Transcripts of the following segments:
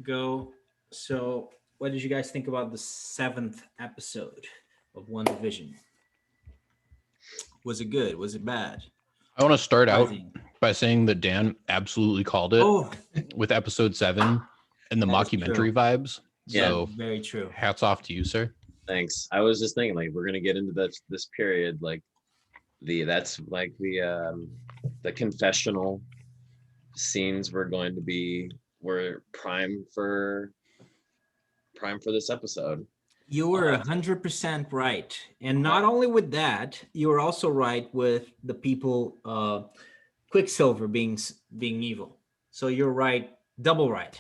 go. So, what did you guys think about the seventh episode of WandaVision? Was it good? Was it bad? I want to start out Surprising? by saying that Dan absolutely called it Oh, with episode 7 and the that is mockumentary true. vibes. That Yeah. is So very true. hats off to you, sir. Thanks. I was just thinking like we're gonna get into this period like that's like the confessional scenes were prime for this episode. You were 100% right. And not only with that, you were also right with the people, Quicksilver being evil. So you're right, double right.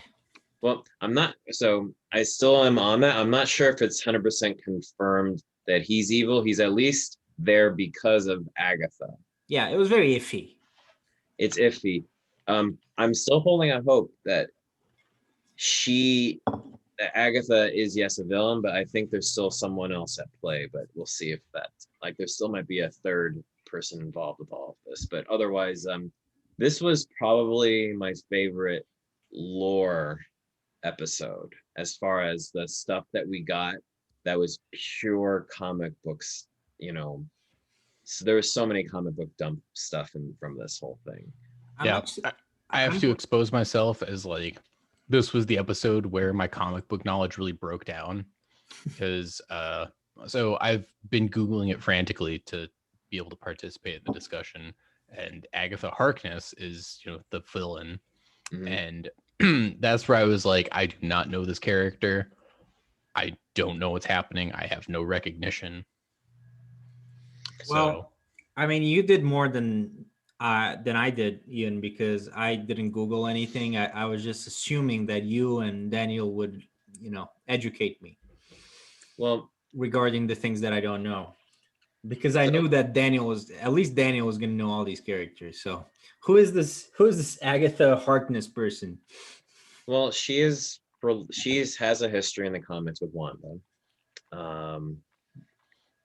Well, I'm not, so I still am on that. I'm not sure if it's 100% confirmed that he's evil. He's at least there because of Agatha. Yeah, it was very iffy. It's iffy. I'm still holding out hope that Agatha is, yes, a villain, but I think there's still someone else at play, but we'll see if that, like, there still might be a third person involved with all of this, but otherwise, this was probably my favorite lore episode as far as the stuff that we got that was pure comic books, so there was so many comic book dump stuff from this whole thing. I have to expose myself as like this was the episode where my comic book knowledge really broke down because so I've been Googling it frantically to be able to participate in the discussion, and Agatha Harkness is the villain. And that's where I was like, I do not know this character. I don't know what's happening. I have no recognition. Well, I mean, you did more than I did, Ian, because I didn't Google anything. I was just assuming that you and Daniel would, educate me. Well, regarding the things that I don't know, because I knew that Daniel was going to know all these characters. So who is this Agatha Harkness person? Well, she has a history in the comics with Wanda.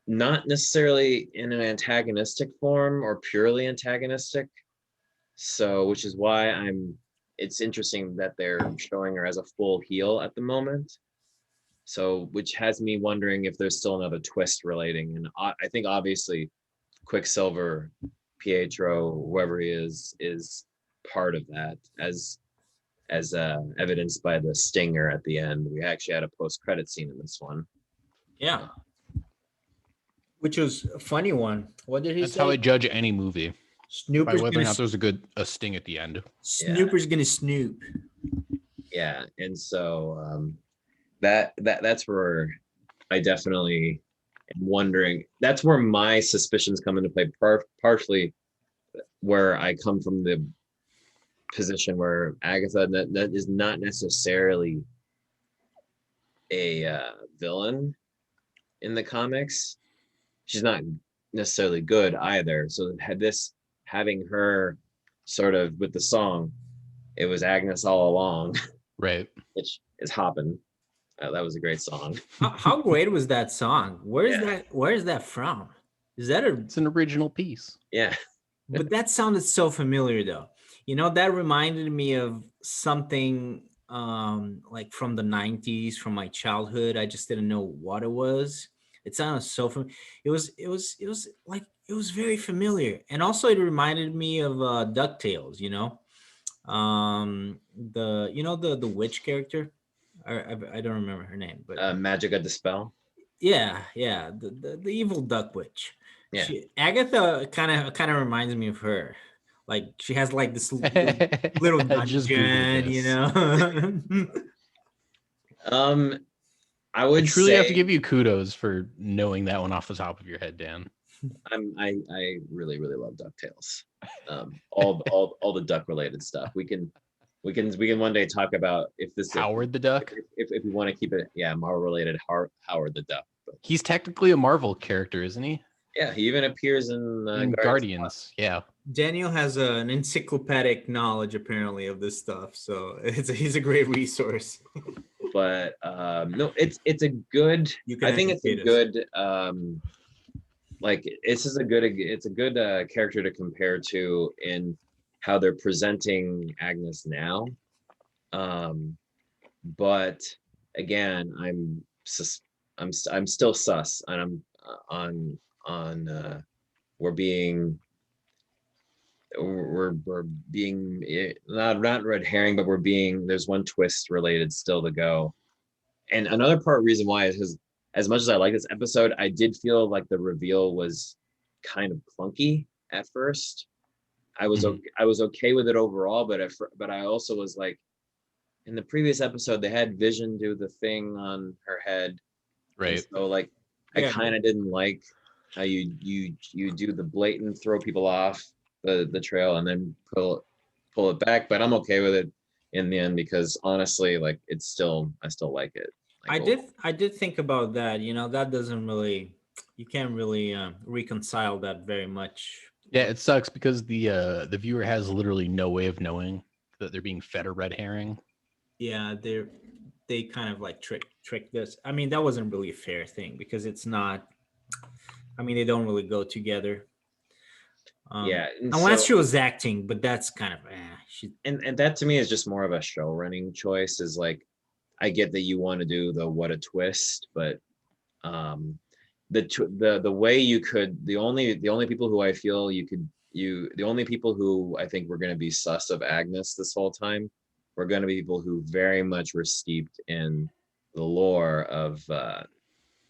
Not necessarily in an antagonistic form or purely antagonistic. So, which is why it's interesting that they're showing her as a full heel at the moment. So, which has me wondering if there's still another twist relating. And I think obviously Quicksilver, Pietro, whoever he is part of that, as evidenced by the stinger at the end. We actually had a post-credit scene in this one. Yeah. Which was a funny one. What did he say? That's how I judge any movie. Snooper's by whether or not there's a sting at the end. Snooper's gonna snoop. Yeah, and so that's where I definitely am wondering. That's where my suspicions come into play. Partially, where I come from the position where Agatha that is not necessarily a villain in the comics. She's not necessarily good either. So having her sort of with the song, it was Agnes all along, right? Which is hopping. That was a great song. How great was that song? Where is that from? It's an original piece. Yeah. But that sounded so familiar though. That reminded me of something like from the 90s, from my childhood. I just didn't know what it was. It sounded so familiar. It was very familiar. And also it reminded me of DuckTales, the witch character. I don't remember her name, but Magica De Spell. Yeah, the evil duck witch. Yeah. Agatha kind of reminds me of her. Like she has like this little dungeon, I would truly have to give you kudos for knowing that one off the top of your head, Dan. I really love DuckTales. All the duck related stuff. We can one day talk about if this Howard the Duck. If we want to keep it, Marvel related, Howard the Duck. But he's technically a Marvel character, isn't he? Yeah, he even appears in Guardians. Yeah. Daniel has an encyclopedic knowledge apparently of this stuff, so he's a great resource. But no, it's a good. I think it's a good. It's a good character to compare to in how they're presenting Agnes now. but again, I'm still sus, and I'm on we're being we're being not red herring, but there's one twist related still to go. And another reason why is because as much as I like this episode, I did feel like the reveal was kind of clunky at first. I was okay with it overall, but I also was like, in the previous episode they had Vision do the thing on her head, and Right. so like I kind of didn't like how you do the blatant throw people off the trail and then pull it back, but I'm okay with it in the end because honestly, like I still like it. Like, I did think about that. You know, that doesn't really, you can't really reconcile that very much. Yeah, it sucks because the viewer has literally no way of knowing that they're being fed a red herring. Yeah, they kind of like trick this. I mean, that wasn't really a fair thing because it's not. I mean, they don't really go together. yeah, Unless she was acting, but that's kind of she. And that to me is just more of a show running choice. Is like, I get that you want to do the what a twist, but the way you could the only people who I feel the only people who I think were going to be sus of Agnes this whole time were going to be people who very much were steeped in the lore of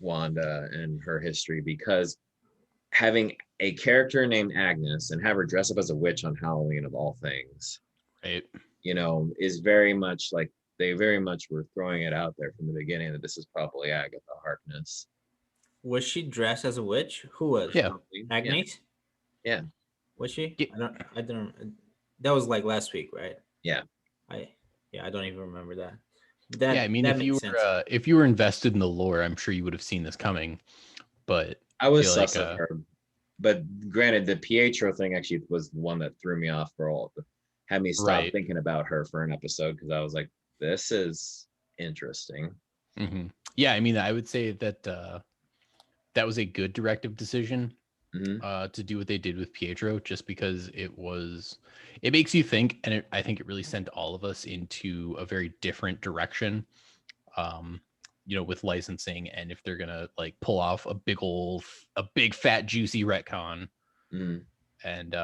Wanda and her history, because having a character named Agnes and have her dress up as a witch on Halloween of all things, Right. is very much like they very much were throwing it out there from the beginning that this is probably Agatha Harkness. Was she dressed as a witch? Who was? Yeah. Agnes? Yeah. Was she? Yeah. I don't. That was like last week, right? Yeah. I don't even remember that. Yeah, I mean, if you were invested in the lore, I'm sure you would have seen this coming. But I was sus of her. But granted, the Pietro thing actually was the one that threw me off for all. Had me stop thinking about her for an episode because I was like, this is interesting. Mm-hmm. Yeah, I mean, I would say that that was a good directive decision to do what they did with Pietro, just because it makes you think, and I think it really sent all of us into a very different direction, with licensing, and if they're gonna like pull off a big fat juicy retcon. And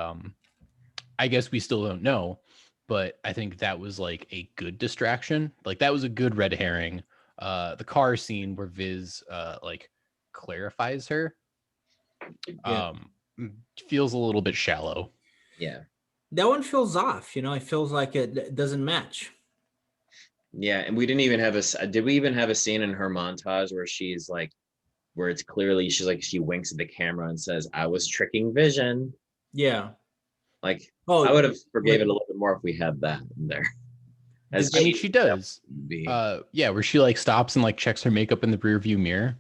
I guess we still don't know, but I think that was like a good distraction. Like that was a good red herring. The car scene where Viz like clarifies her feels a little bit shallow. Yeah, that one feels off. It feels like it doesn't match. Yeah, and we didn't even have did we even have a scene in her montage where she's like, where it's clearly she's like, she winks at the camera and says, "I was tricking Vision." Yeah. Like, I would have forgave it a little bit more if we had that in there. I mean, she does. Yeah, where she like stops and like checks her makeup in the rear view mirror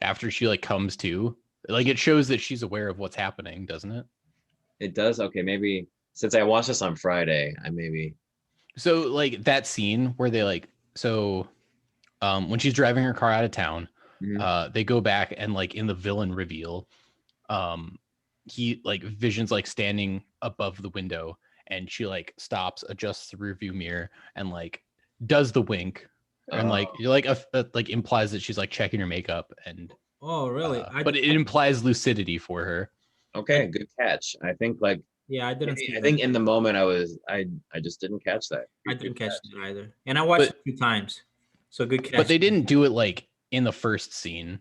after she like comes to. Like it shows that she's aware of what's happening, doesn't it? It does. Okay, maybe since I watched this on Friday, I maybe. So like that scene where they like when she's driving her car out of town, they go back and like in the villain reveal, he like Vision's like standing above the window and she like stops, adjusts the rearview mirror and like does the wink and like implies that she's like checking her makeup and really? But it implies lucidity for her. Okay, good catch. I think like I didn't see I think in the moment I just didn't catch that. I didn't catch it either. And I watched it 2 times. So good catch. But they didn't do it like in the first scene.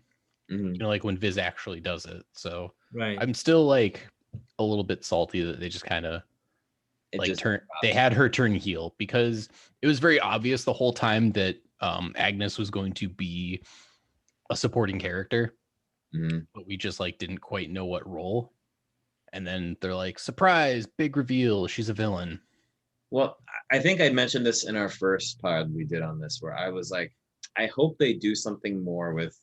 Like when Viz actually does it. So I'm still like a little bit salty that they just kind of like they had her turn heel, because it was very obvious the whole time that Agnes was going to be a supporting character, but we just like didn't quite know what role. And then they're like, surprise, big reveal, she's a villain. Well, I think I mentioned this in our first pod we did on this, where I was like, I hope they do something more with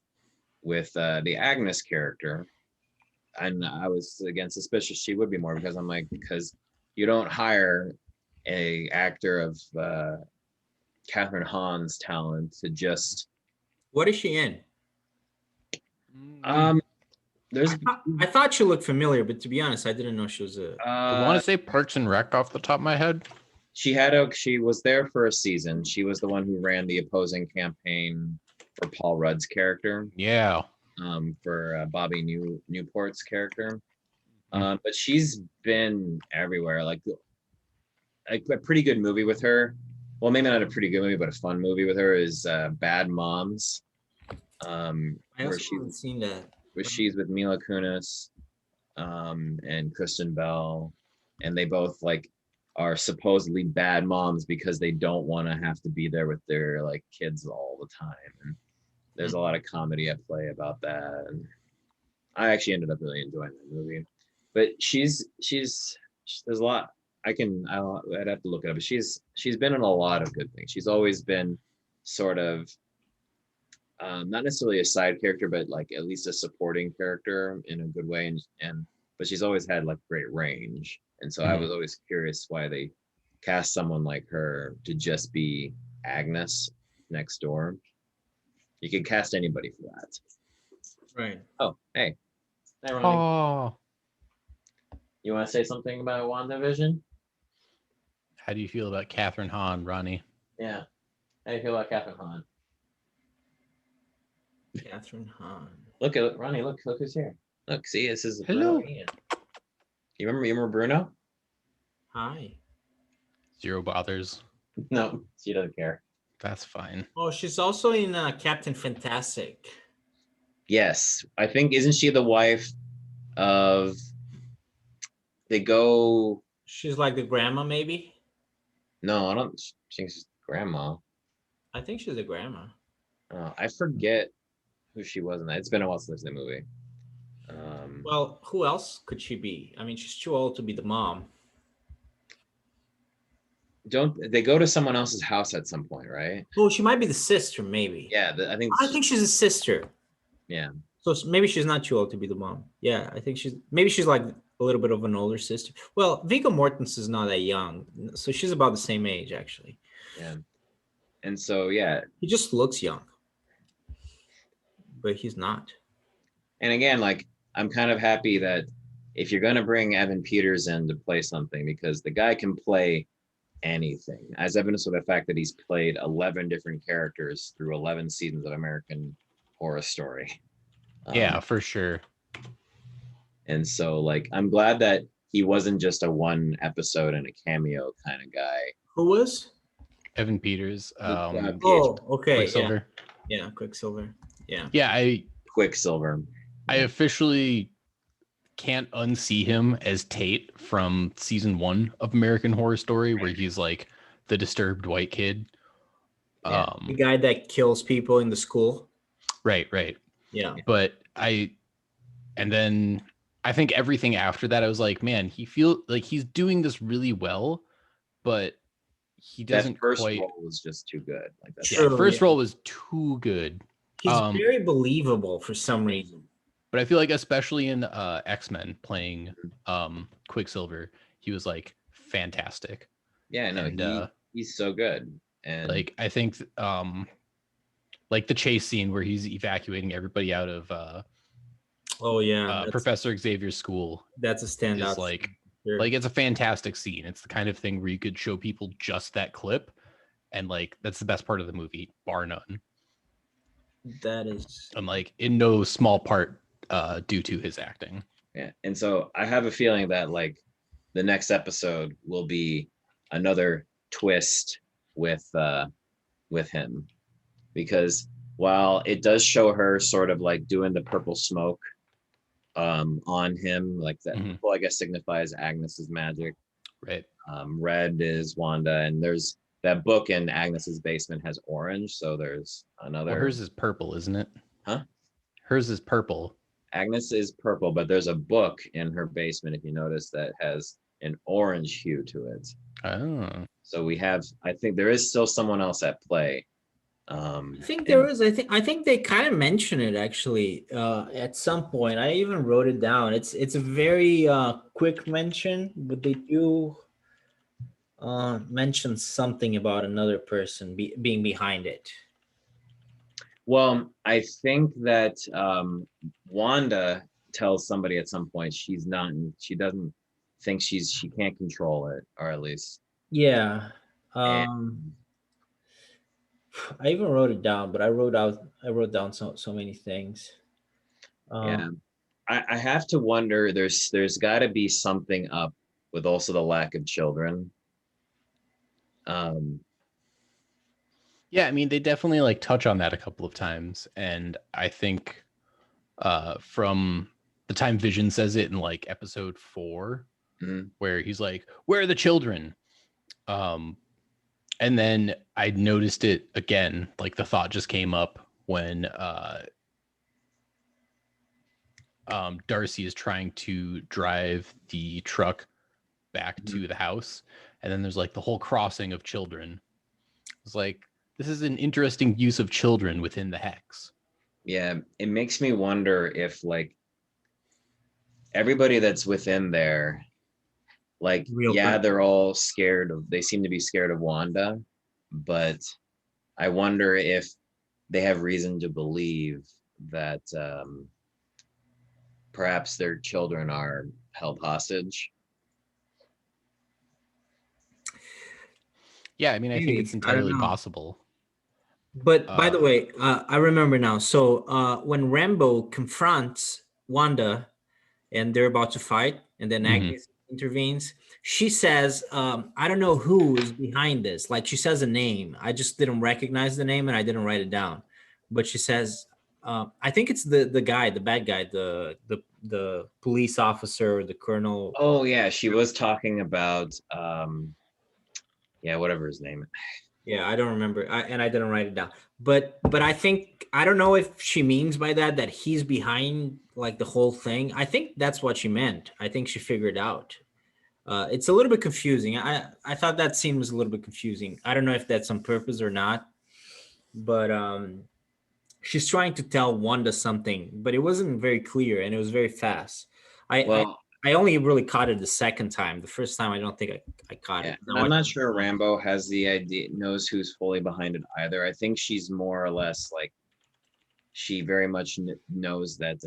the Agnes character. And I was again suspicious she would be more, because I'm like, because you don't hire a actor of Catherine Hahn's talent to just. What is she in? I thought she looked familiar, but to be honest, I didn't know she was a. I want to say Parks and Rec off the top of my head. She was there for a season. She was the one who ran the opposing campaign for Paul Rudd's character. Yeah. For Bobby Newport's character. But she's been everywhere. Like a pretty good movie with her. Well, maybe not a pretty good movie, but a fun movie with her is Bad Moms. I also haven't seen that. Where she's with Mila Kunis and Kristen Bell, and they both like are supposedly bad moms because they don't want to have to be there with their like kids all the time. And there's a lot of comedy at play about that. And I actually ended up really enjoying that movie. But there's a lot I'd have to look it up. But she's been in a lot of good things. She's always been sort of not necessarily a side character, but like at least a supporting character in a good way. But she's always had like great range. And so I was always curious why they cast someone like her to just be Agnes next door. You can cast anybody for that. Right. Oh, hey. Hey, Ronnie. Oh. You want to say something about WandaVision? How do you feel about Catherine Hahn, Ronnie? Yeah. How do you feel about Catherine Hahn? Catherine Hahn. Look at Ronnie. Look who's here. Look, see, this is Hello. Bruno Ian. You remember Bruno? Hi. Zero bothers. No, she doesn't care. That's fine. Oh, she's also in Captain Fantastic. Yes, I think isn't she the wife of? They go. She's like the grandma, maybe. No, I don't think she's grandma. I think she's the grandma. I forget who she was in that. It's been a while since the movie. Well, who else could she be? I mean, she's too old to be the mom. Don't they go to someone else's house at some point, right? Oh, she might be the sister, maybe. Yeah, I think she's a sister. Yeah. So maybe she's not too old to be the mom. Yeah, I think she's like a little bit of an older sister. Well, Viggo Mortensen is not that young, so she's about the same age, actually. Yeah. And so, yeah. He just looks young, but he's not. And again, like, I'm kind of happy that if you're going to bring Evan Peters in to play something, because the guy can play anything, as evidenced with the fact that he's played 11 different characters through 11 seasons of American Horror Story. Yeah, for sure. And so, like, I'm glad that he wasn't just a one episode and a cameo kind of guy. Who was? Evan Peters. Okay. Quicksilver. Yeah, Quicksilver. Yeah. Yeah, Quicksilver. I officially can't unsee him as Tate from season 1 of American Horror Story, where he's like the disturbed white kid. Yeah, the guy that kills people in the school. Right. Yeah. But and then I think everything after that, I was like, man, he feels like he's doing this really well, but he doesn't that first quite. Role was just too good. Like that. Yeah, first role was too good. He's very believable for some reason. But I feel like, especially in X-Men playing Quicksilver, he was like fantastic. Yeah, no, and, he's so good. And like, I think like the chase scene where he's evacuating everybody out of Professor Xavier's school. That's a standout. Like it's a fantastic scene. It's the kind of thing where you could show people just that clip, and like that's the best part of the movie, bar none. That is, and like in no small part due to his acting. Yeah, and so I have a feeling that like the next episode will be another twist with him, because while it does show her sort of like doing the purple smoke on him, like that purple, I guess, signifies Agnes's magic. Right. Red is Wanda, and there's that book in Agnes's basement has orange, so there's another. Well, hers is purple, isn't it? Huh? Hers is purple. Agnes is purple, but there's a book in her basement, if you notice, that has an orange hue to it. Oh. So we have, I think there is still someone else at play. I think there is. I think they kind of mention it actually at some point. I even wrote it down. It's a very quick mention, but they do mention something about another person being behind it. Well, I think that Wanda tells somebody at some point she doesn't think she can't control it, or at least Yeah. And I even wrote it down, but I wrote down so many things. yeah, Um, I have to wonder. There's got to be something up with also the lack of children. Um, Yeah, I mean, they definitely like touch on that a couple of times, and I think from the time Vision says it in like episode 4, mhm. where he's like, "Where are the children?" Um, and then I noticed it again, like the thought just came up when Darcy is trying to drive the truck back Mhm. to the house, and then there's like the whole crossing of children. It's like this is an interesting use of children within the hex. Yeah, it makes me wonder if like everybody that's within there, like, real yeah, person. they're all scared of, they seem to be scared of Wanda, but I wonder if they have reason to believe that perhaps their children are held hostage. Yeah, I mean, I think Maybe it's I don't entirely know. possible. But by the Uh, way, I remember now. So when Rambo confronts Wanda and they're about to fight, and then mhm. Agnes intervenes, she says, "I don't know who is behind this." Like she says a name. I just didn't recognize the name and I didn't write it down. But she says, "I think it's the guy, the bad guy, the police officer, the colonel." Oh yeah, she was talking about yeah, whatever his name. Yeah, I don't remember, and I didn't write it down. But I think I don't know if she means by that he's behind like the whole thing. I think that's what she meant. I think she figured out. It's a little bit confusing. I thought that scene was a little bit confusing. I don't know if that's on purpose or not, but she's trying to tell Wanda something, but it wasn't very clear and it was very fast. I I, Well, I only really caught it the second time. The first time I don't think I caught yeah, it. and I I'm watched not it sure twice. Rambo has the idea, knows who's fully behind it either. I think she's more or less like she very much knows that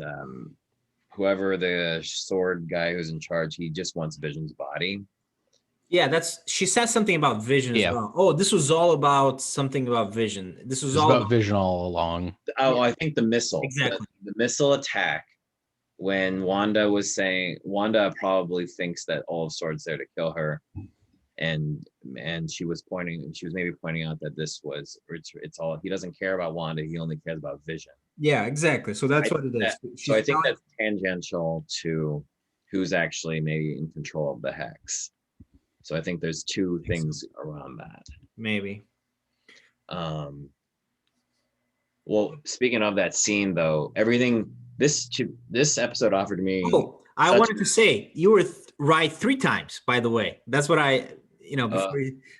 whoever the sword guy who's in charge, he just wants Vision's body. Yeah, that's she says something about Vision as Yeah, well. Oh, this was all about something about Vision. This was it's all about about Vision all along. Oh, yeah, I think the missile, exactly. the missile attack when Wanda was saying Wanda probably thinks that all of Sword's there to kill her, and she was pointing, she was maybe pointing out that this was it's all, he doesn't care about Wanda, he only cares about Vision. Yeah, exactly. So I that's what think it that is. so I She's think telling that's tangential to who's actually maybe in control of the hex. So I think there's two so. things around that. Maybe. Um, well, speaking of that scene though, everything this episode offered me Oh, I such wanted to say you were right 3 times, by the way. That's what uh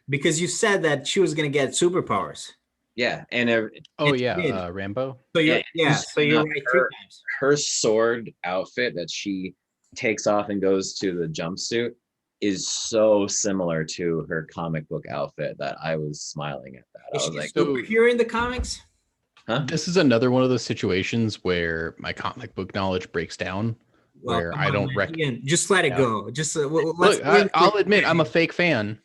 because you said that she was going to get superpowers. yeah, Oh And she yeah, did. Rambo. So yeah, you're right three her times. her sword outfit that she takes off and goes to the jumpsuit is so similar to her comic book outfit that I was smiling at that. Is I she was a like, So superhero in the comics? huh? this is another one of those situations where my comic book knowledge breaks down, Well, where come I on, don't man. rec. Again, just let it Yeah. go. Just let's Look, learn to I'll admit I'm a fake fan.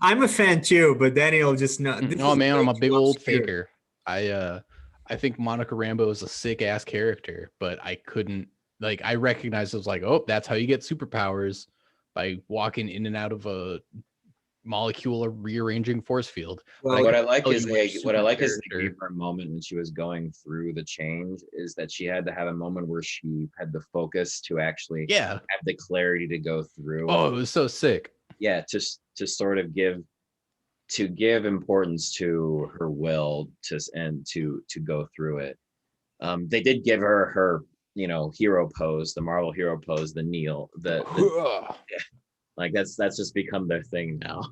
I'm a fan too, but Daniel just not. This Oh is man, way I'm a big too old obscure. faker. I think Monica Rambo is a sick ass character, but I couldn't like I recognized it was like, oh, that's how you get superpowers by walking in and out of a molecule or rearranging force field. But I Well, What I couldn't like tell is you which what I super like is they gave character. her a moment when she was going through the change, is that she had to have a moment where she had the focus to actually Yeah. have the clarity to go through. Oh, it was so sick. Yeah, to sort of give importance to her will and to go through it. They did give her hero pose, the Marvel hero pose, the kneel, the like that's just become their thing now.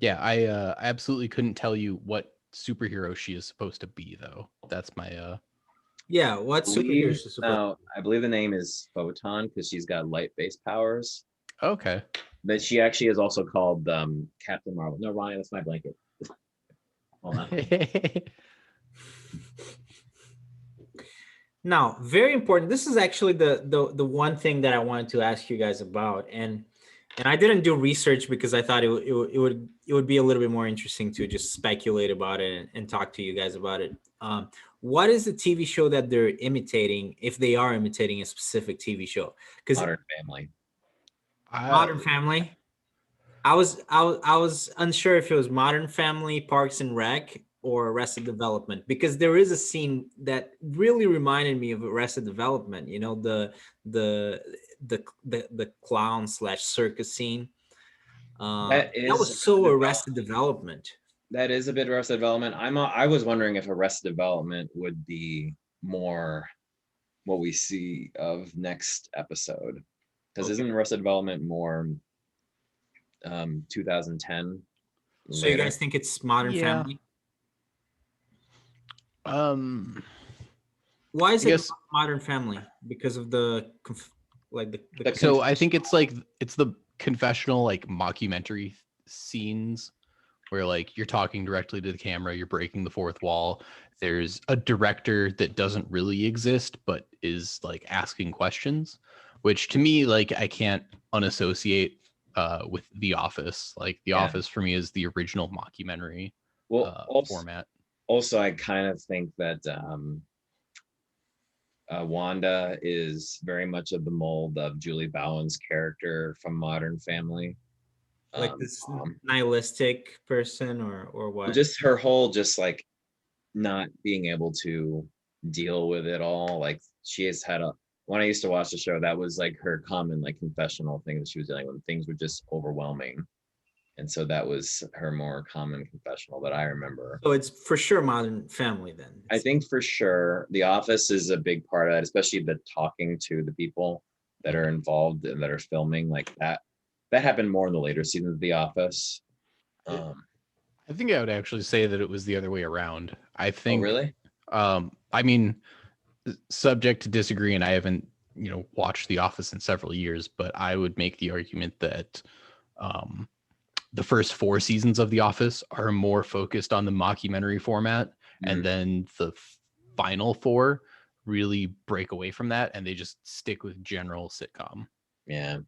Yeah, I absolutely couldn't tell you what superhero she is supposed to be though. That's my yeah. What superhero is she supposed? I believe the name is Photon because she's got light-based powers. okay. But she actually is also called Captain Marvel. No, Ronnie, that's my blanket. Hold on. Now, very important. This is actually the one thing that I wanted to ask you guys about, and And I didn't do research because I thought it would be a little bit more interesting to just speculate about it and talk to you guys about it. What is the TV show that they're imitating, if they are imitating a specific TV show? Because Modern Family. Modern Family. I was unsure if it was Modern Family, Parks and Rec, or Arrested Development, because there is a scene that really reminded me of Arrested Development. You know, the the clown slash circus scene. That was so Arrested Development. That is a bit Arrested Development. I was wondering if Arrested Development would be more what we see of next episode, because isn't Arrested Development more 2010? So you guys think it's Modern Family? Why is it Modern Family? Because of the so I think it's like it's the confessional like mockumentary scenes where like you're talking directly to the camera, you're breaking the fourth wall. There's a director that doesn't really exist but is like asking questions, which to me like I can't unassociate with The Office. Like The Office for me is the original mockumentary format. Also, I kind of think that Wanda is very much of the mold of Julie Bowen's character from Modern Family. Like this nihilistic person or what? Just her whole just like not being able to deal with it all. Like she has had when I used to watch the show, that was like her common like confessional thing that she was dealing with. Things were just overwhelming. And so that was her more common confessional that I remember. So it's for sure Modern Family then. I think for sure The Office is a big part of that, especially the talking to the people that are involved and that are filming like that. That happened more in the later seasons of The Office. I think I would actually say that it was the other way around. I think. Oh, really? I mean, subject to disagree, and I haven't, watched The Office in several years, but I would make the argument that the first 4 seasons of The Office are more focused on the mockumentary format, and then the final 4 really break away from that, and they just stick with general sitcom. Yeah.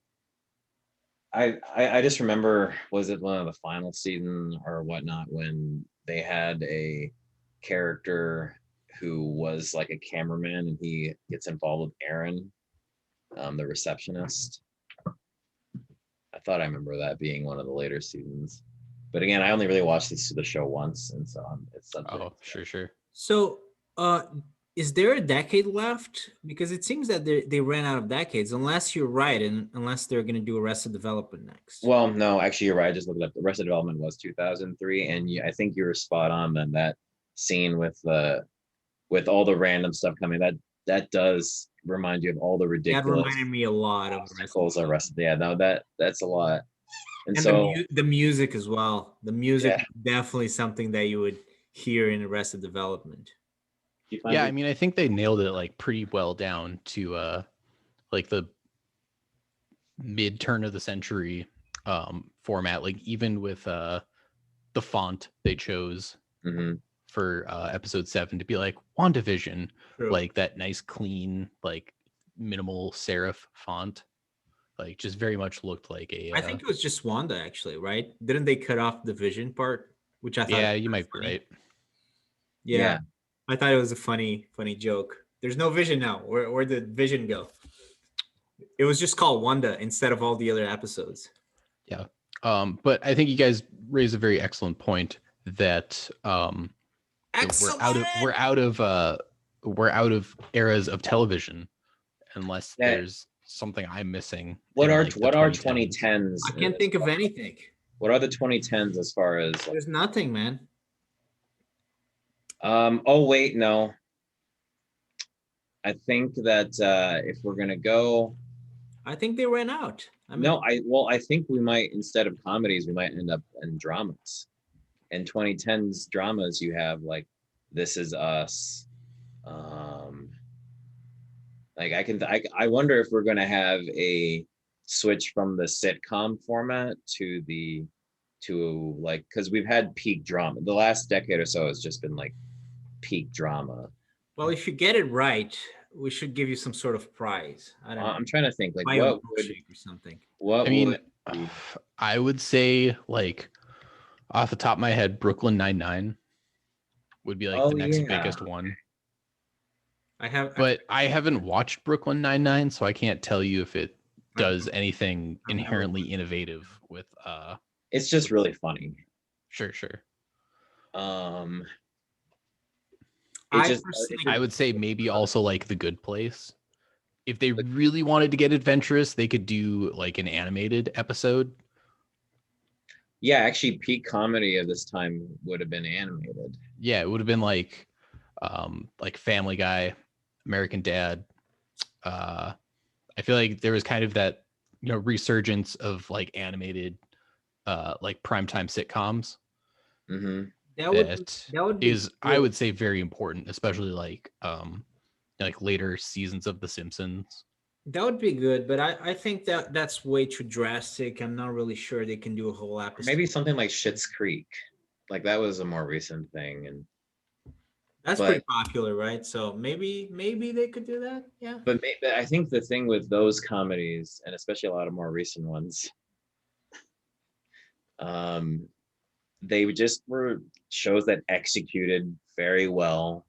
I just remember, was it one of the final season or whatnot, when they had a character who was like a cameraman and he gets involved with Aaron, the receptionist. I thought I remember that being one of the later seasons. But again, I only really watched the show once, and so it's subject. Oh, sure. So is there a decade left? Because it seems that they ran out of decades, unless you're right, and unless they're going to do Arrested Development next. Well, no, actually, you're right. I just looked it up. The Arrested Development was 2003, and I think you were spot on. Then that scene with all the random stuff coming, that does remind you of all the ridiculous. That reminded me a lot of Arrested. Yeah, no, that's a lot. And so the music as well. The music is definitely something that you would hear in Arrested Development. Yeah, I mean, I think they nailed it like pretty well down to like the mid turn of the century format. Like even with the font they chose for episode 7 to be like WandaVision, like that nice clean like minimal serif font, like just very much looked like a. I think it was just Wanda actually, right? Didn't they cut off the Vision part? Which I thought. Yeah, you might be right. Yeah. I thought it was a funny joke. There's no Vision now. Where did Vision go? It was just called Wanda instead of all the other episodes. Yeah. But I think you guys raised a very excellent point that we're out of eras of television unless there's something I'm missing. What are 2010s? I can't think of anything. What are the 2010s as far as there's nothing, man. Oh wait, no. I think that if we're gonna go, I think they ran out. I think we might, instead of comedies, we might end up in dramas. In 2010s dramas, you have like This Is Us. I wonder if we're gonna have a switch from the sitcom format to like, because we've had peak drama. The last decade or so has just been like peak drama. Well, if you get it right, we should give you some sort of prize. I don't know. I'm trying to think like what would or something. What I would say, like, off the top of my head, Brooklyn Nine-Nine would be like the next biggest one. But I haven't watched Brooklyn Nine-Nine, so I can't tell you if it does anything inherently innovative with it's just really funny. Sure. I would say maybe also like The Good Place. If they really wanted to get adventurous, they could do like an animated episode. Yeah, actually, peak comedy of this time would have been animated. Yeah, it would have been like Family Guy, American Dad. I feel like there was kind of that, resurgence of like animated, like primetime sitcoms. Mm-hmm. That would be I would say very important, especially like later seasons of The Simpsons. That would be good, but I think that's way too drastic. I'm not really sure they can do a whole episode. Maybe something like Schitt's Creek, like that was a more recent thing, and that's pretty popular, right? So maybe they could do that. Yeah. But I think the thing with those comedies, and especially a lot of more recent ones, they just were shows that executed very well,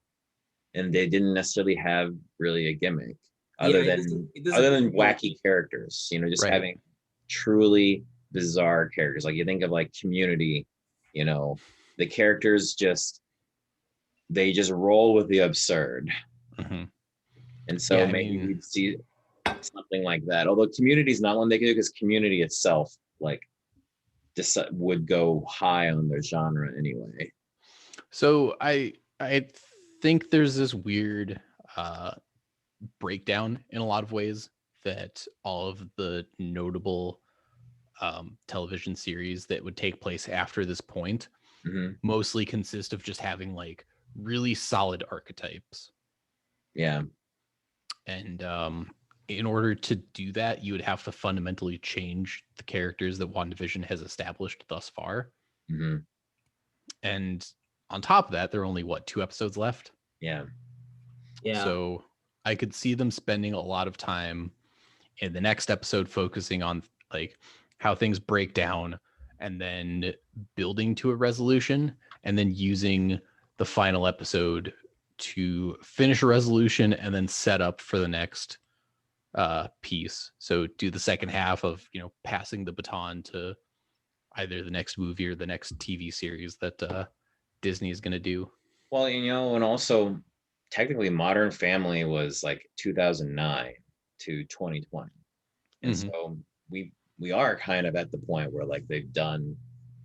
and they didn't necessarily have really a gimmick other than wacky characters. Just having truly bizarre characters. Like you think of like Community, the characters they just roll with the absurd. Mm-hmm. And so maybe we'd see something like that. Although Community is not one they could do, because Community itself would go high on their genre anyway. So I think there's this weird breakdown in a lot of ways that all of the notable television series that would take place after this point mostly consist of just having like really solid archetypes. Yeah. And in order to do that, you would have to fundamentally change the characters that WandaVision has established thus far. Mm-hmm. And on top of that, there are only 2 episodes left. Yeah. So I could see them spending a lot of time in the next episode focusing on like how things break down and then building to a resolution, and then using the final episode to finish a resolution and then set up for the next piece. So do the second half of, passing the baton to either the next movie or the next TV series that Disney is going to do. Well, and also technically Modern Family was like 2009 to 2020. And so we are kind of at the point where like they've done.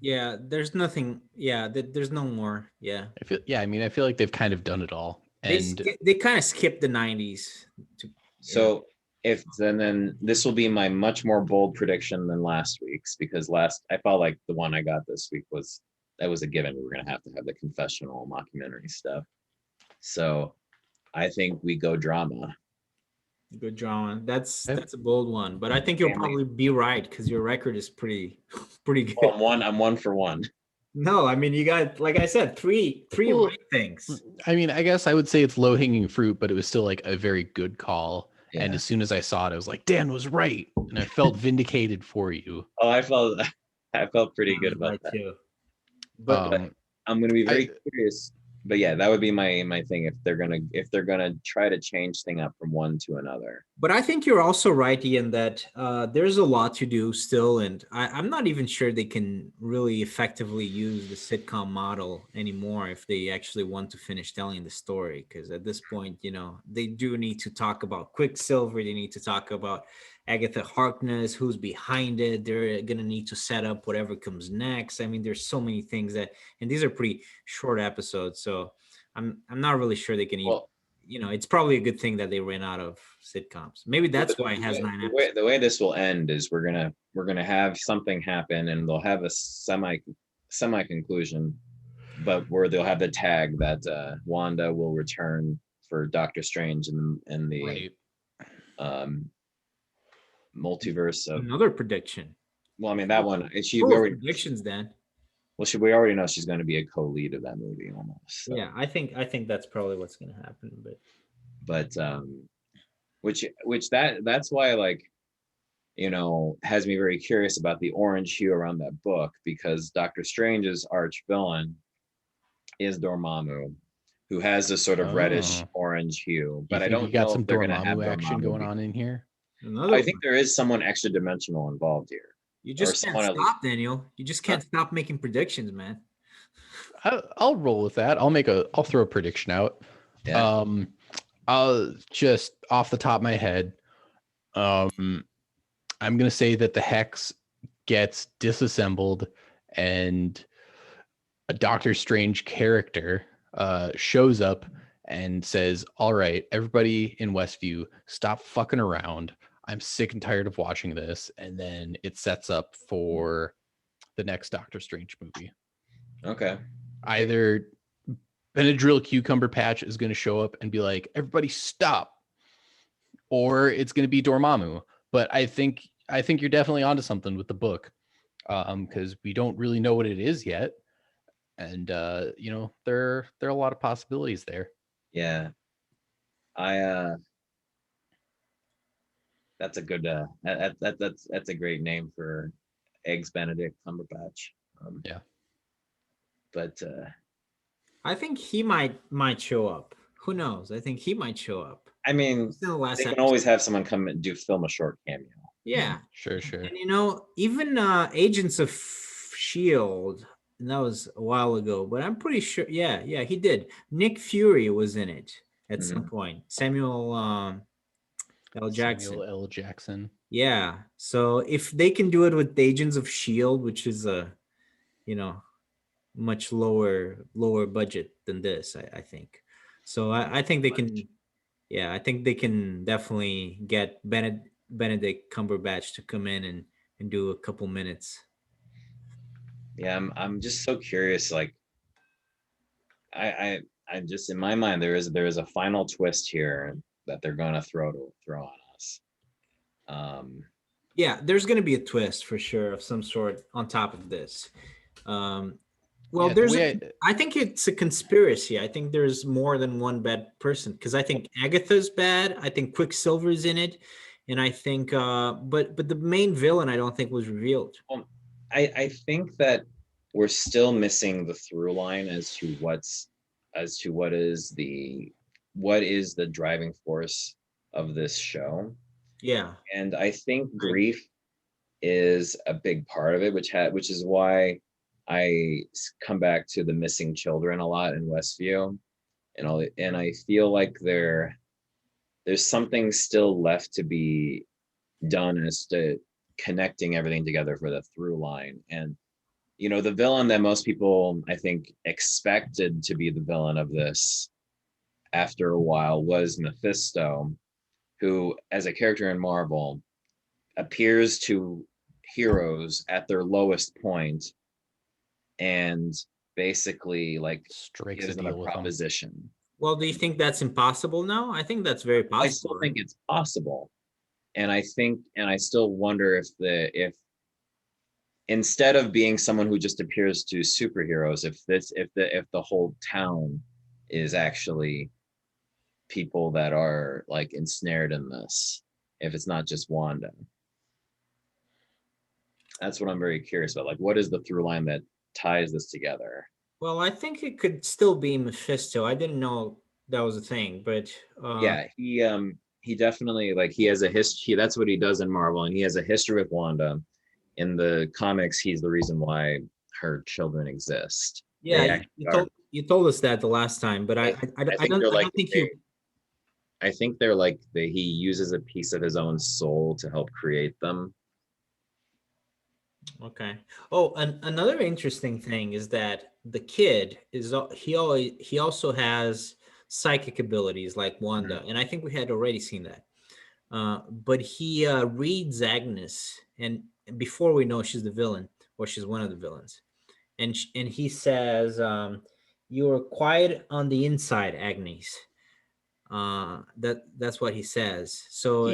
Yeah, there's nothing. Yeah, there's no more. Yeah. I feel like they've kind of done it all. And they kind of skipped the 90s. So then this will be my much more bold prediction than last week's, because I felt like the one I got this week was a given. We were going to have the confessional mockumentary stuff. So I think we go drama. Good drama. That's a bold one, but I think you'll probably be right because your record is pretty good. Well, I'm 1 for 1. No, I mean you got, like I said, three right things. I mean, I guess I would say it's low hanging fruit, but it was still like a very good call. Yeah. And as soon as I saw it, I was like, Dan was right, and I felt vindicated for you. Oh, I felt pretty good about that too. But I'm going to be very curious. But yeah, that would be my thing if they're gonna try to change thing up from one to another. But I think you're also right, Ian, that there's a lot to do still, and I'm not even sure they can really effectively use the sitcom model anymore if they actually want to finish telling the story. Because at this point, they do need to talk about Quicksilver. They need to talk about Agatha Harkness, who's behind it. They're gonna need to set up whatever comes next. I mean, there's so many things and these are pretty short episodes, so I'm not really sure they can even. It's probably a good thing that they ran out of sitcoms. Maybe that's why it has 9 episodes. The way this will end is we're gonna have something happen, and they'll have a semi conclusion, but where they'll have the tag that Wanda will return for Doctor Strange in the multiverse of another prediction. Well, I mean that one. Predictions then. Well, we already know she's going to be a co-lead of that movie almost. So. Yeah, I think that's probably what's going to happen. But that's why, like, has me very curious about the orange hue around that book, because Doctor Strange's arch villain is Dormammu, who has this sort of reddish Oh. orange hue. You But I think you don't got know some if they're going to have Dormammu action Dormammu going on in here? Another I think one. there is someone extra dimensional involved here. You Or just can't someone at least. stop, Daniel. You just can't stop making predictions, man. I'll roll with that. I'll throw a prediction out. Yeah. I'll just off the top of my head, I'm gonna say that the hex gets disassembled and a Doctor Strange character shows up and says, "All right, everybody in Westview, stop fucking around. I'm sick and tired of watching this." And then it sets up for the next Doctor Strange movie. Okay. Either Benadryl Cucumber Patch is going to show up and be like, "Everybody stop," or it's going to be Dormammu. But I think you're definitely onto something with the book, because we don't really know what it is yet, and there are a lot of possibilities there. Yeah. That's a good that's a great name for Eggs Benedict Cumberbatch. Yeah. But I think he might show up. Who knows? I think he might show up. I mean, He's in the last they can episode. always have someone come and film a short cameo. Yeah. Sure. And even Agents of Shield, and that was a while ago, but I'm pretty sure. Yeah, he did. Nick Fury was in it at some point. Samuel L. Jackson. Samuel L. Jackson. Yeah. So if they can do it with Agents of Shield, which is a, much lower budget than this, I think. So I think they can. Yeah, I think they can definitely get Benedict Cumberbatch to come in and do a couple minutes. Yeah, I'm just so curious. Like, I just, in my mind, there is a final twist here that they're gonna throw on us. Yeah, there's gonna be a twist for sure of some sort on top of this. Well, Yeah, I think it's a conspiracy. I think there's more than one bad person, because I think Agatha's bad. I think Quicksilver's in it, and I think, but the main villain I don't think was revealed. Well, I think that we're still missing the through line as to what is the driving force of this show. Yeah, and I think grief is a big part of it, which is why I come back to the missing children a lot in Westview, and I feel like there's something still left to be done as to connecting everything together for the through line. And the villain that most people, I think, expected to be the villain of this after a while was Mephisto, who, as a character in Marvel, appears to heroes at their lowest point and basically strikes gives a them a deal with them. proposition. Well, do you think that's impossible now? I think that's very possible. I still think it's possible, and I still wonder if instead of being someone who just appears to superheroes, if the whole town is actually people that are like ensnared in this, if it's not just Wanda. That's what I'm very curious about. Like, what is the through line that ties this together? Well, I think it could still be Mephisto. I didn't know that was a thing, but yeah, he definitely, like, he has a history. That's what he does in Marvel, and he has a history with Wanda. In the comics, he's the reason why her children exist. Yeah, you told us that the last time, but I don't think you. I think they're like he uses a piece of his own soul to help create them. Okay. Oh, another interesting thing is that the kid he also has psychic abilities like Wanda, and I think we had already seen that. But he reads Agnes, and before we know she's the villain or she's one of the villains, and he says, "You are quiet on the inside, Agnes." That's what he says. So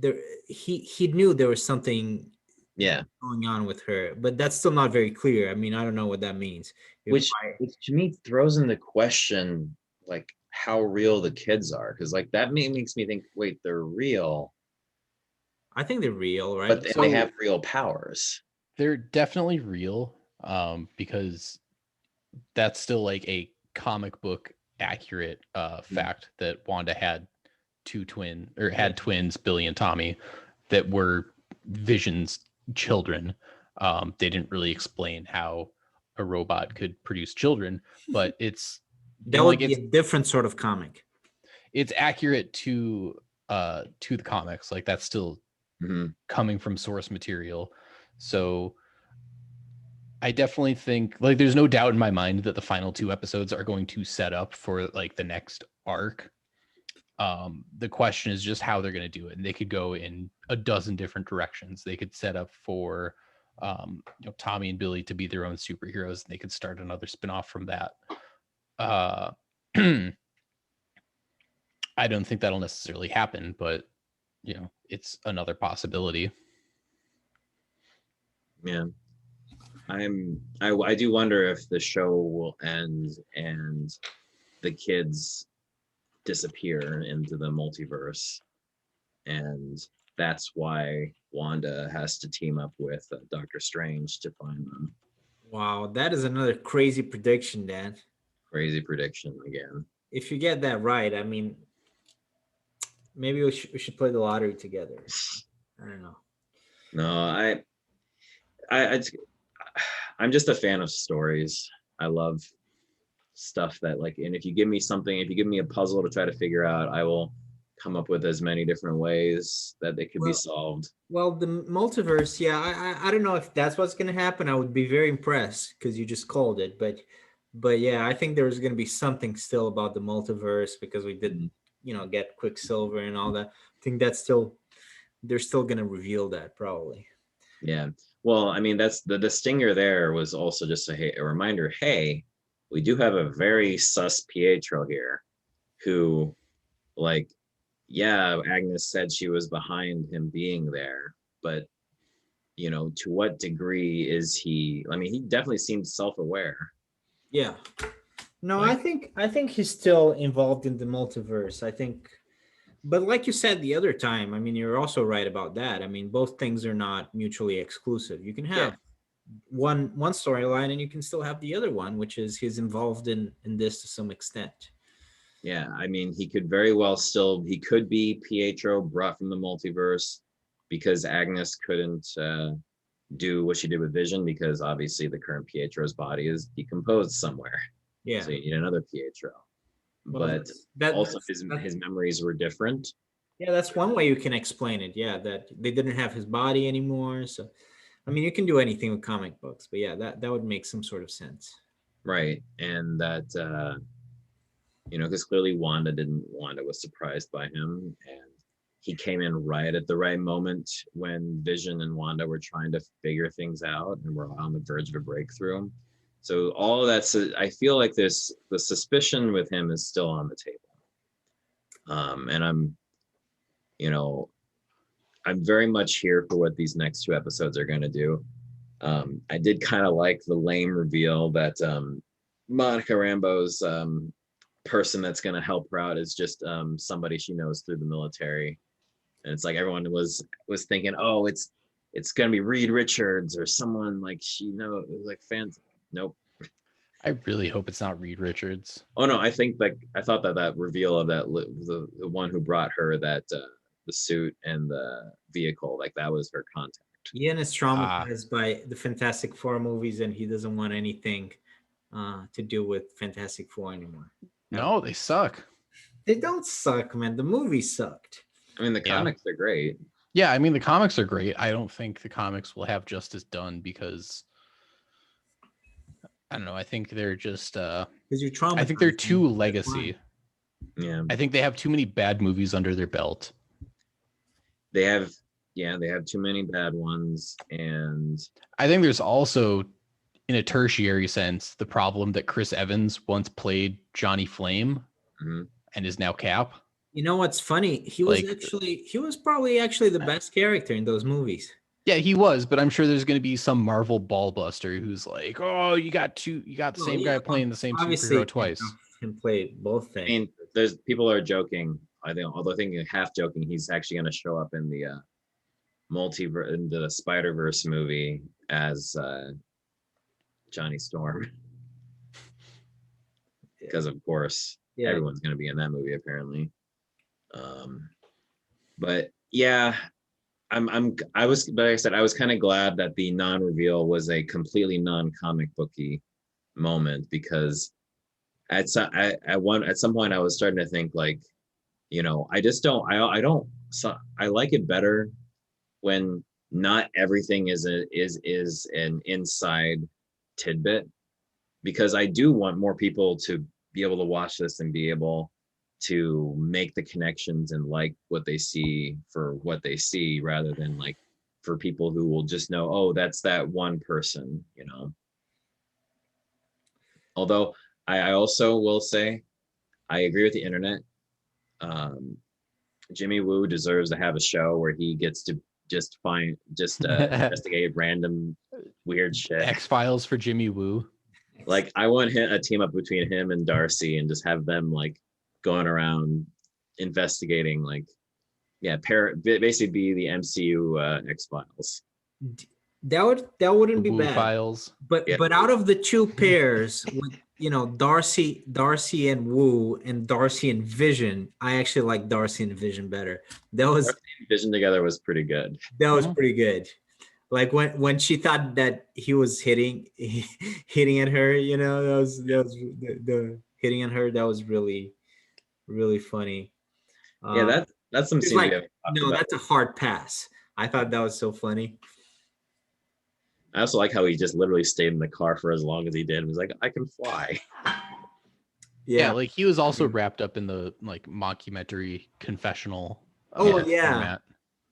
there he knew there was something going on with her, but that's still not very clear. I mean, I don't know what that means. Which to me throws into question, like, how real the kids are, because like that makes me think, wait, they're real, I think they're real, right? but they have real powers. They're definitely real, because that's still like a comic book accurate fact that Wanda had twins, Billy and Tommy, that were Vision's children. They didn't really explain how a robot could produce children, but it's that would be a different sort of comic. It's accurate to the comics. Like that's still coming from source material. So I definitely think like there's no doubt in my mind that the final 2 episodes are going to set up for like the next arc. The question is just how they're going to do it, and they could go in a dozen different directions. They could set up for Tommy and Billy to be their own superheroes, and they could start another spinoff from that. I don't think that'll necessarily happen, but it's another possibility. Yeah. I do wonder if the show will end and the kids disappear into the multiverse, and that's why Wanda has to team up with Doctor Strange to find them. Wow, that is another crazy prediction, Dan. Crazy prediction again. If you get that right, I mean, maybe we should play the lottery together. I don't know. No, I'm just a fan of stories. I love stuff that like, and if you give me a puzzle to try to figure out, I will come up with as many different ways that they could be solved. Well, the multiverse, yeah, I don't know if that's what's going to happen. I would be very impressed because you just called it, but yeah, I think there's going to be something still about the multiverse because we didn't, get Quicksilver and all that. I think they're still going to reveal that probably. Yeah. Well, I mean, that's the stinger there was also just a reminder, hey, we do have a very sus Pietro here who, like, yeah, Agnes said she was behind him being there, but, to what degree is he? I mean, he definitely seemed self-aware. Yeah. No, I think he's still involved in the multiverse. I think, but like you said the other time, I mean, you're also right about that. I mean, both things are not mutually exclusive. You can have one storyline and you can still have the other one, which is he's involved in this to some extent. Yeah, I mean, he could very well he could be Pietro brought from the multiverse because Agnes couldn't do what she did with Vision because obviously the current Pietro's body is decomposed somewhere. Yeah. So you need another Pietro. Well, but also his memories were different. Yeah, that's one way you can explain it. Yeah, that they didn't have his body anymore. So, I mean, you can do anything with comic books, but yeah, that would make some sort of sense. Right. And that, because clearly Wanda was surprised by him, and he came in right at the right moment when Vision and Wanda were trying to figure things out and were on the verge of a breakthrough. So all of that, I feel like the suspicion with him is still on the table. And I'm very much here for what these next 2 episodes are going to do. I did kind of like the lame reveal that Monica Rambeau's person that's going to help her out is just somebody she knows through the military. And it's like everyone was thinking, oh, it's going to be Reed Richards or someone like she knows, like fans. Nope. I really hope it's not Reed Richards. Oh no, I think I thought that reveal of that the one who brought her that the suit and the vehicle, like that was her contact. Ian is traumatized by the Fantastic Four movies, and he doesn't want anything to do with Fantastic Four anymore. No, they suck. They don't suck, man. The movie sucked. I mean, the comics are great. Yeah, I mean, the comics are great. I don't think the comics will have justice done because I don't know. I think they're just because you're traumatized. I think they're too legacy. Yeah. I think they have too many bad movies under their belt. They have too many bad ones, and I think there's also, in a tertiary sense, the problem that Chris Evans once played Johnny Flame and is now Cap. You know what's funny? He was probably the best character in those movies. Yeah, he was, but I'm sure there's going to be some Marvel ballbuster who's like, "Oh, you got the same guy playing the same superhero twice." Can play both things. I mean, there's people are joking. I think, although thinking half joking, he's actually going to show up in the multiverse, in the Spider-Verse movie as Johnny Storm, because of course everyone's going to be in that movie apparently. But yeah, I was, but like I said, I was kind of glad that the non-reveal was a completely non-comic booky moment, because at some point I was starting to think like, I just don't, I don't, so I like it better when not everything is an inside tidbit, because I do want more people to be able to watch this and be able to make the connections and like what they see for what they see, rather than like for people who will just know, oh, that's that one person, Although I also will say, I agree with the internet. Jimmy Woo deserves to have a show where he gets to just investigate random weird shit. X-Files for Jimmy Woo. Like, I want a team up between him and Darcy, and just have them like going around investigating, like, basically be the MCU X-Files. That wouldn't be Woo bad. Files. But out of the two pairs, with Darcy and Woo, and Darcy and Vision, I actually like Darcy and Vision better. Darcy and Vision together was pretty good. That was pretty good. Like when she thought that he was hitting at her, that was the hitting on her. That was really, really funny. Yeah, that's some scene like, we have talked no, about. that's a hard pass. I thought that was so funny. I also like how he just literally stayed in the car for as long as he did. He was like, I can fly. Yeah, like he was also wrapped up in the like mockumentary confessional. Format.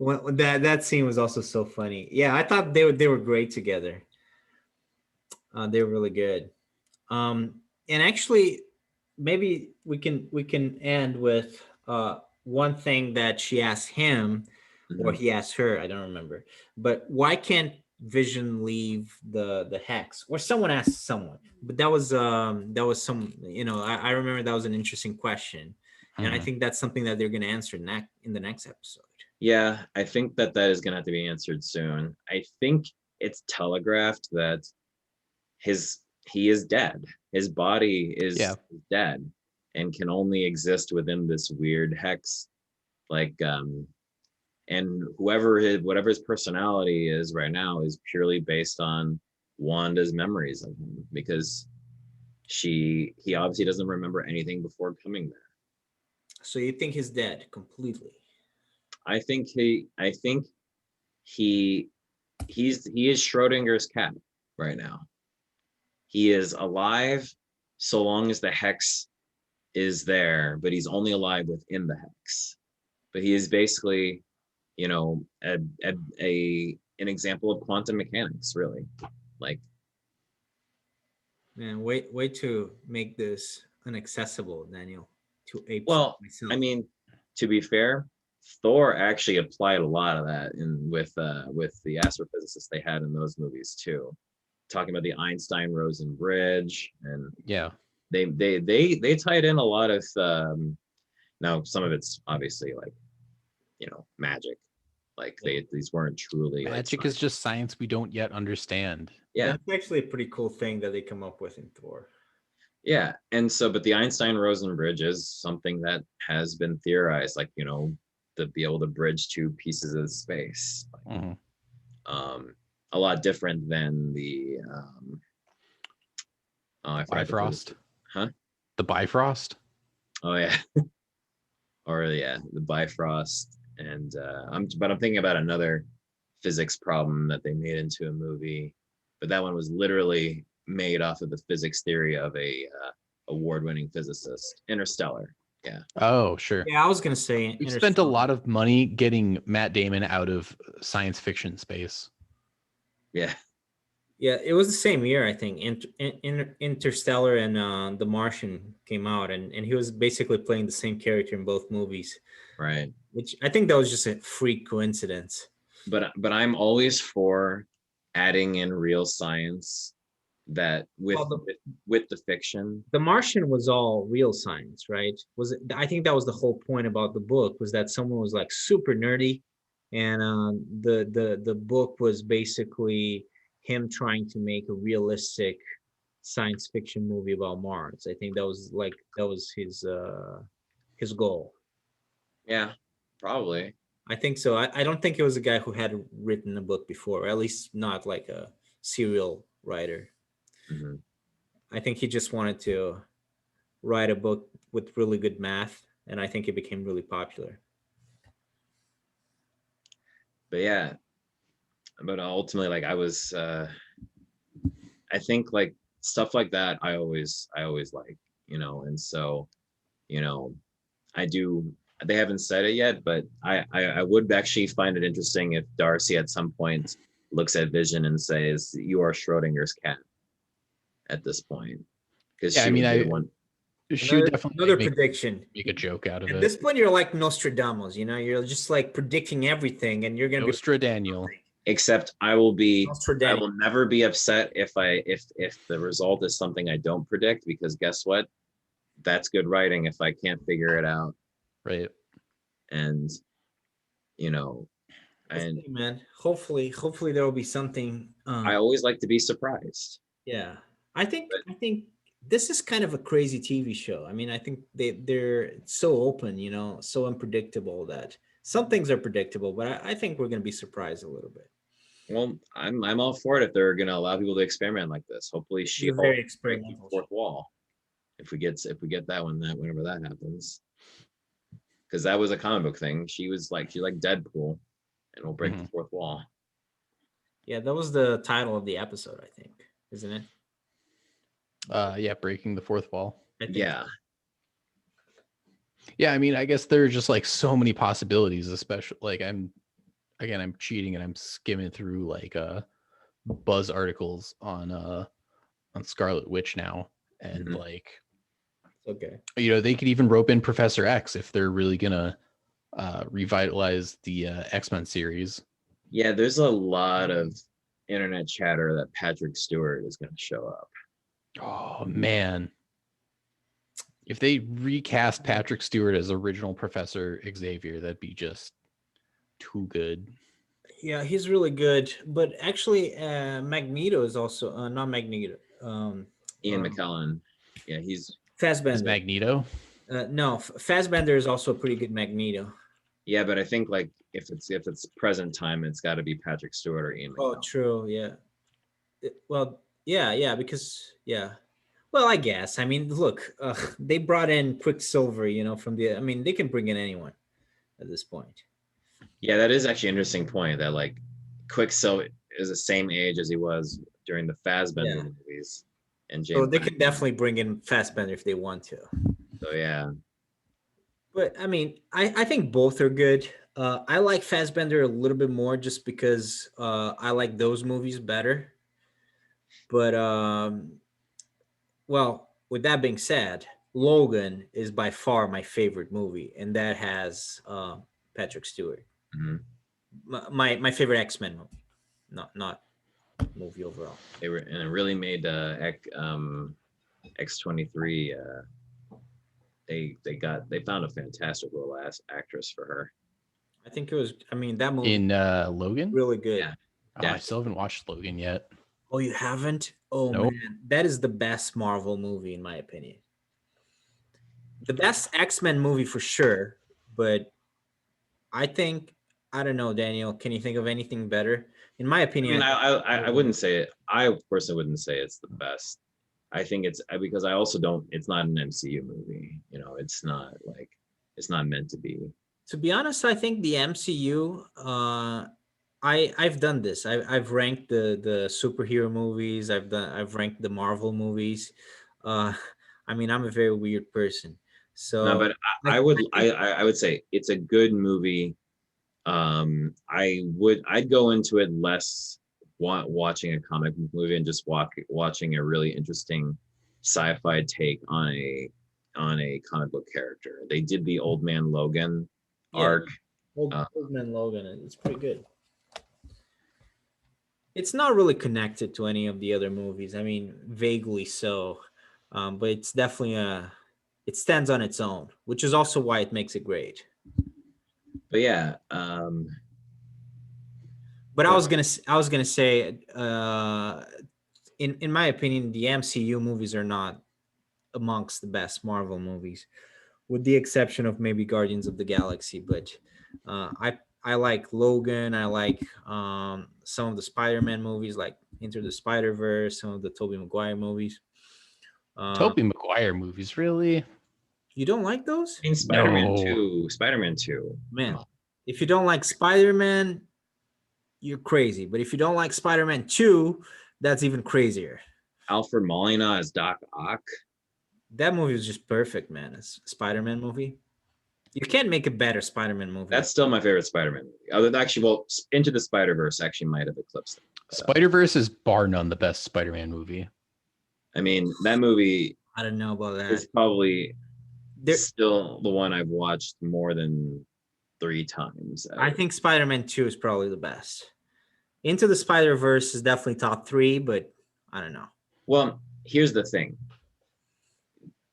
Well, that scene was also so funny. Yeah, I thought they were great together. They were really good. And actually, maybe we can end with one thing that she asked him, or he asked her. I don't remember. But why can't Vision leave the hex? Or someone asked someone. But that was some. I remember that was an interesting question, and I think that's something that they're going to answer in the next episode. Yeah, I think that is going to have to be answered soon. I think it's telegraphed that he is dead. His body is dead and can only exist within this weird hex. Like, and whatever his personality is right now is purely based on Wanda's memories of him, because he obviously doesn't remember anything before coming there. So you think he's dead completely? I think he is Schrodinger's cat right now. He is alive so long as the hex is there, but he's only alive within the hex. But he is basically, an example of quantum mechanics, really. Like, man, way to make this inaccessible, Daniel. To apes. Well, myself. I mean, to be fair, Thor actually applied a lot of that with the astrophysicists they had in those movies too, talking about the Einstein-Rosen bridge, and they tied in a lot of now some of it's obviously like magic, like these weren't truly magic, is just science we don't yet understand. Yeah, that's actually a pretty cool thing that they come up with in Thor. Yeah, and so, but the Einstein-Rosen bridge is something that has been theorized, like, to be able to bridge two pieces of space. A lot different than the Bifrost. Huh? The Bifrost? Oh yeah. Or the Bifrost. And I'm thinking about another physics problem that they made into a movie, but that one was literally made off of the physics theory of a award-winning physicist. Interstellar. Yeah. Oh, sure. Yeah, I was gonna say we spent a lot of money getting Matt Damon out of science fiction space. Yeah. Yeah, it was the same year, I think. Interstellar and The Martian came out, and he was basically playing the same character in both movies. Right. Which I think that was just a freak coincidence. But I'm always for adding in real science that Well, the, with the fiction. the Martian was all real science, right? Was it? I think that was the whole point about the book, was that someone was like super nerdy, and the book was basically him trying to make a realistic science fiction movie about Mars. I think that was his goal. Yeah, probably. I think so. I don't think it was a guy who had written a book before, or at least not like a serial writer. Mhm. I think he just wanted to write a book with really good math, and I think it became really popular. But yeah, but ultimately, like I think like stuff like that, I always like, and so, you know, I do. They haven't said it yet, but I would actually find it interesting if Darcy at some point looks at Vision and says, "You are Schrodinger's cat" at this point, because Yeah, I she mean, would be the one. she would definitely Another like, prediction. make a joke out of At it. this point, you're like Nostradamus. You're just like predicting everything, and you're gonna be Nostra Daniel. Except I Nostradamus. will never be upset if the result is something I don't predict, because guess what? That's good writing if I can't figure it out. Right. And you know, and Man. Hopefully there will be something. I always like to be surprised. Yeah, But I think this is kind of a crazy TV show. I mean, I think they're so open, so unpredictable that some things are predictable, but I think we're gonna be surprised a little bit. well, I'm all for it if they're gonna allow people to experiment like this. Hopefully It's a She-Hulk very break the experimental fourth show. wall. If we get that one, that whenever that happens. Because that was a comic book thing. She's like Deadpool and will break the fourth wall. Yeah, that was the title of the episode, I think, isn't it? Yeah, breaking the fourth wall. I think. Yeah. Yeah, I mean, I guess there are just like so many possibilities, especially like I'm cheating and I'm skimming through like buzz articles on Scarlet Witch now, and Mhm. like, Okay. they could even rope in Professor X if they're really gonna revitalize the X-Men series. Yeah, there's a lot of internet chatter that Patrick Stewart is going to show up. Oh man. If they recast Patrick Stewart as original Professor Xavier, that'd be just too good. Yeah, he's really good, but actually, Magneto is also not Magneto. Ian McKellen. Yeah, he's As Fassbender. Magneto. No, Fassbender is also a pretty good Magneto. yeah, but I think like if it's present time, it's got to be Patrick Stewart or Ian Oh, McKellen. true. Yeah. Well, yeah, because yeah. Well, I guess. I mean, look, they brought in Quicksilver, from the. I mean, they can bring in anyone at this point. Yeah, that is actually an interesting point that like Quicksilver is the same age as he was during the Fassbender Yeah. movies, and So James. they can definitely bring in Fassbender if they want to. So yeah, But I mean, I think both are good. I like Fassbender a little bit more just because I like those movies better. But well, with that being said, Logan is by far my favorite movie, and that has Patrick Stewart. mhm. My favorite X-Men movie, not movie overall. They were, and it really made X-23. They found a fantastic little ass actress for her. I think it was. I mean, that movie In Logan. really good. Yeah, Oh, I still haven't watched Logan yet. Oh, you haven't? Oh Nope. man, that is the best Marvel movie in my opinion. The best X-Men movie for sure, but I think I don't know, Daniel. Can you think of anything better? In my I mean, opinion, I wouldn't say it. I personally wouldn't say it's the best. I think it's because I also don't. It's not an MCU movie. It's not meant to be. to be honest, I think the MCU. I've done this. I've ranked the superhero movies. I've ranked the Marvel movies. Uh, I mean, I'm a very weird person, No, so but I would I would say it's a good movie. I'd go into it less watching a comic book movie and just watching a really interesting sci-fi take on a comic book character. They did the Old Man Logan yeah, arc. Old Man Logan. It's pretty good. It's not really connected to any of the other movies. I mean, vaguely so, but it's definitely it stands on its own, which is also why it makes it great. But yeah, But I was gonna say, in my opinion, the MCU movies are not amongst the best Marvel movies, with the exception of maybe Guardians of the Galaxy. But I like Logan. I like some of the Spider-Man movies, like Into the Spider-Verse, some of the Tobey Maguire movies. Tobey Maguire movies, really? You don't like those? I mean, Spider-Man No. 2, Spider-Man 2. Man, Come on. if you don't like Spider-Man, you're crazy. But if you don't like Spider-Man 2, that's even crazier. Alfred Molina as Doc Ock. That movie was just perfect, man. It's a Spider-Man movie. You can't make a better Spider-Man movie. That's still my favorite Spider-Man movie. Other than actually, well, Into the Spider-Verse actually might have eclipsed it. Spider-Verse is bar none the best Spider-Man movie. I mean, that movie I don't know about that. is probably still the one I've watched more than 3 times. I think Spider-Man 2 is probably the best. Into the Spider-Verse is definitely top 3, but I don't know. Well, here's the thing.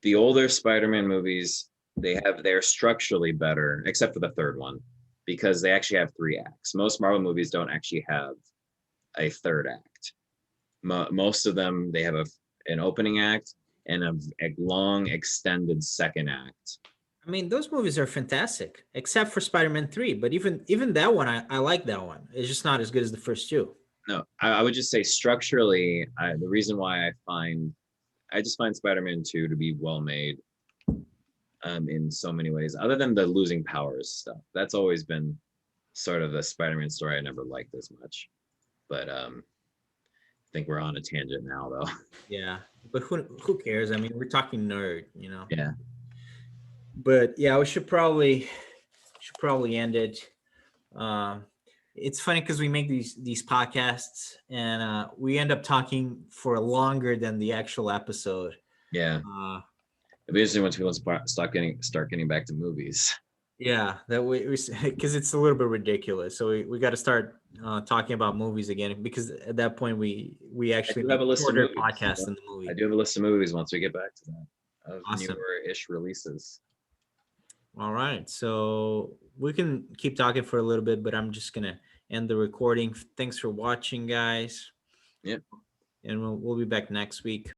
The older Spider-Man movies, they're structurally better, except for the third one, because they actually have 3 acts. Most Marvel movies don't actually have a third act. Most of them, they have an opening act and a long extended second act. I mean, those movies are fantastic, except for Spider-Man 3. But even that one, I like that one. It's just not as good as the first 2. No, I would just say structurally, the reason why I just find Spider-Man 2 to be well made in so many ways, other than the losing powers stuff. That's always been sort of the Spider-Man story I never liked as much. But I think we're on a tangent now, though. Yeah, but who cares? I mean, we're talking nerd, you know. Yeah. But yeah, we should probably end it. It's funny because we make these podcasts and we end up talking for longer than the actual episode. Yeah. It'd be interesting once people start getting back to movies. Yeah, that we because it's a little bit ridiculous. So we got to start talking about movies again, because at that point we actually have a list of movies. podcast in the movie. I do have a list of movies once we get back to that of Awesome. newer-ish releases. All right, so we can keep talking for a little bit, but I'm just gonna end the recording. Thanks for watching, guys. Yep. And we'll be back next week.